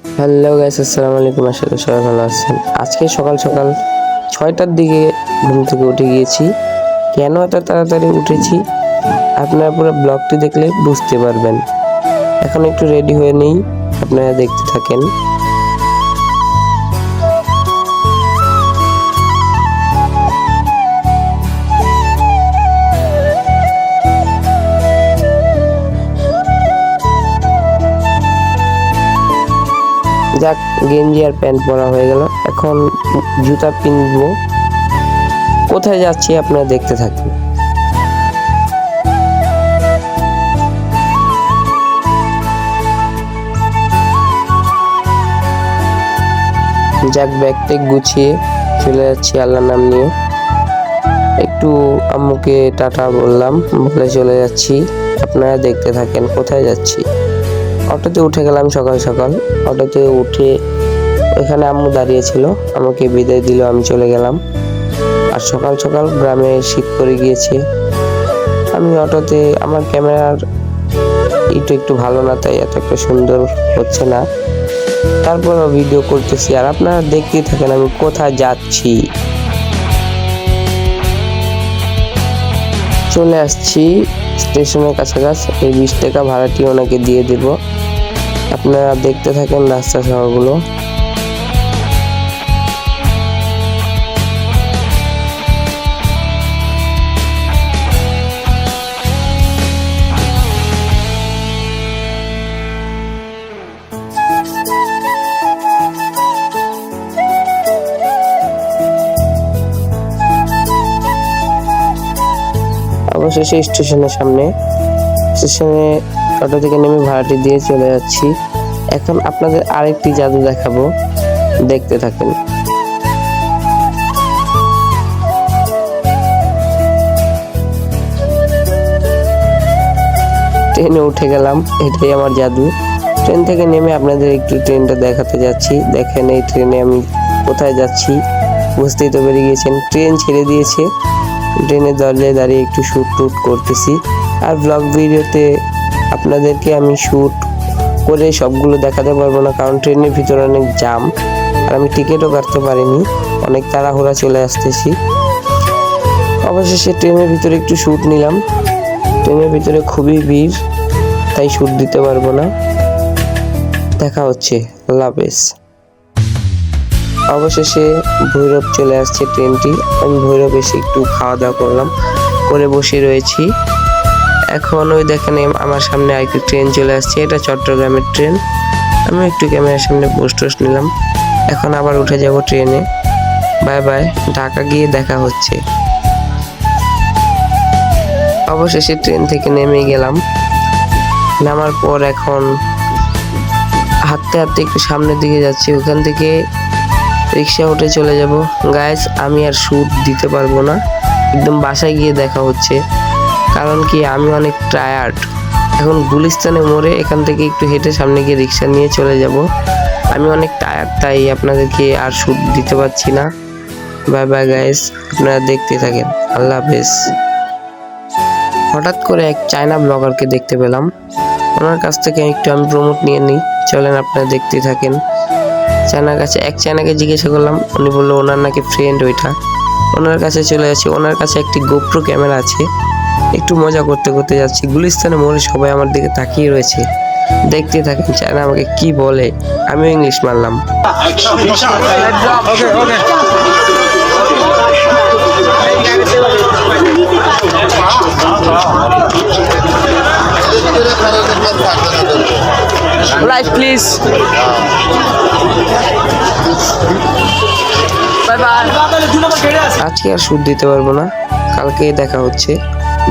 Hello guys, আসসালামু আলাইকুম। আশা করি সবাই ভালো আছেন। আজকে সকাল সকাল 6টার দিকে ঘুম থেকে উঠে গিয়েছি। কেন এত তাড়াতাড়ি উঠেছি আপনারা পুরো ব্লগটি দেখলে বুঝতে পারবেন। এখন একটু রেডি হয়ে নেই, আপনারা দেখতে থাকেন। যাক, গেঞ্জি আর প্যান্ট পরা হয়ে গেল, এখন জুতা পিনবো। কোথায় যাচ্ছি আপনারা দেখতে থাকুন। যাক, ব্যাগ ট্যাগ গুছিয়ে চলে যাচ্ছি আল্লাহর নাম নিয়ে। একটু আম্মুকে টাটা বললাম, বলে চলে যাচ্ছি। আপনারা দেখতে থাকেন কোথায় যাচ্ছি। অটোতে উঠে গেলাম সকাল সকাল। অটোতে উঠে ওখানে আম্মু দাঁড়িয়েছিল, আমাকে বিদায় দিল, আমি চলে গেলাম। আর সকাল সকাল গ্রামে শীত পড়ে গিয়েছে। আমি অটোতে, আমার ক্যামেরার একটু ভালো না, তাই এত একটা সুন্দর হচ্ছে না, তারপরও ভিডিও করতেছি। আর আপনারা দেখতেই থাকেন আমি কোথায় যাচ্ছি। চলে আসছি স্টেশনের কাছাকাছি। এই 20 টাকা ভাড়াটি ওনাকে দিয়ে দেব। আপনারা দেখতে থাকেন রাস্তা শহরগুলো। অবশেষে স্টেশনের সামনে, স্টেশনে অটো থেকে নেমে ভাড়াটি দিয়ে চলে যাচ্ছি। এখন আপনাদের আরেকটি জাদু দেখাবো, দেখতে থাকেন। ট্রেনে উঠে গেলাম, এটাই আমার জাদু। ট্রেন থেকে নেমে আপনাদের একটু ট্রেনটা দেখাতে যাচ্ছি। দেখেন এই ট্রেনে আমি কোথায় যাচ্ছি, বুঝতেই তো পেরে গিয়েছেন। ট্রেন ছেড়ে দিয়েছে, ট্রেনের দরজায় দাঁড়িয়ে একটু শ্যুট টুট করতেছি। আর ব্লগ ভিডিওতে আপনাদেরকে আমি শ্যুট করে সবগুলো দেখাতে পারবো না, কারণ ট্রেনের ভিতরে অনেক জ্যাম, আর আমি টিকিটও কাটতে পারিনি, অনেক তাড়াহুড়া চলে আসতেছি। অবশেষে ট্রেনের ভিতরে একটু শ্যুট নিলাম। ট্রেনের ভিতরে খুবই ভিড়, তাই শ্যুট দিতে পারবো না। দেখা হচ্ছে, আল্লাহ হাফেজ। অবশেষে ভৈরব চলে আসছে ট্রেনটি। আমি ভৈরব এসে একটু খাওয়া দাওয়া করলাম, করে বসে রয়েছি। এখন ওই দেখেন আমার সামনে আরেকটি ট্রেন চলে আসছে, এটা চট্টগ্রামের ট্রেন। আমি একটু ক্যামেরার সামনে পোস্ট নিলাম। এখন আবার উঠে যাব ট্রেনে। বাই বাই, ঢাকা গিয়ে দেখা হচ্ছে। অবশেষে ট্রেন থেকে নেমে গেলাম। নামার পর এখন হাঁটতে হাঁটতে একটু সামনের দিকে যাচ্ছি। ওখান থেকে রিক্সা উঠে চলে যাব। গাইস, আমি আর শ্যুট দিতে পারবো না, একদম বাসায় গিয়ে দেখা হচ্ছে। কারণ কি, আমি অনেক টায়ার্ড। এখন গুলিস্তানে মোড়ে এখান থেকে একটু হেঁটে সামনে গিয়ে রিক্সা নিয়ে চলে যাব। আমি অনেক টায়ার্ড, তাই আপনাদেরকে আর শ্যুট দিতে পারছি না। বাই বাই গাইস, আপনারা দেখতে থাকেন, আল্লাহ হাফেজ। হঠাৎ করে এক চায়না ব্লগারকে দেখতে পেলাম, ওনার কাছ থেকে একটু আমি প্রমোট নিয়ে নিই। চলেন, আপনারা দেখতে থাকেন। চায়নাকে জিজ্ঞাসা করলাম, উনি বললো ওনার নাকি ফ্রেন্ড ওইটা। ওনার কাছে চলে যাচ্ছি। ওনার কাছে একটি গোপ্রো ক্যামেরা আছে। একটু মজা করতে করতে যাচ্ছি। গুলিস্তানে মোড়ে সবাই আমার দিকে তাকিয়ে রয়েছে, দেখতে থাকেন চায়না আমাকে কি বলে। আমিও ইংলিশ মারলাম। Like please. আজকে আর শ্যুট দিতে পারবো না, কালকে দেখা হচ্ছে।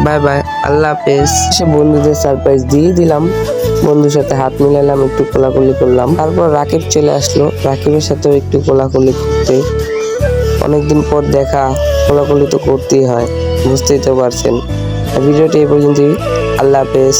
বাই বাই, আল্লাহ হাফেজ। সে বন্ধুদের সারপ্রাইজ দিয়ে দিলাম, বন্ধুর সাথে হাত মিলালাম, একটু কোলাকুলি করলাম। তারপর রাকিব চলে আসলো, রাকিবের সাথেও একটু কোলাকুলি করতে। অনেকদিন পর দেখা, কোলাকুলি তো করতেই হয়, বুঝতেই তো পারছেন। ভিডিওটি এই পর্যন্তই, আল্লাহ হাফেজ।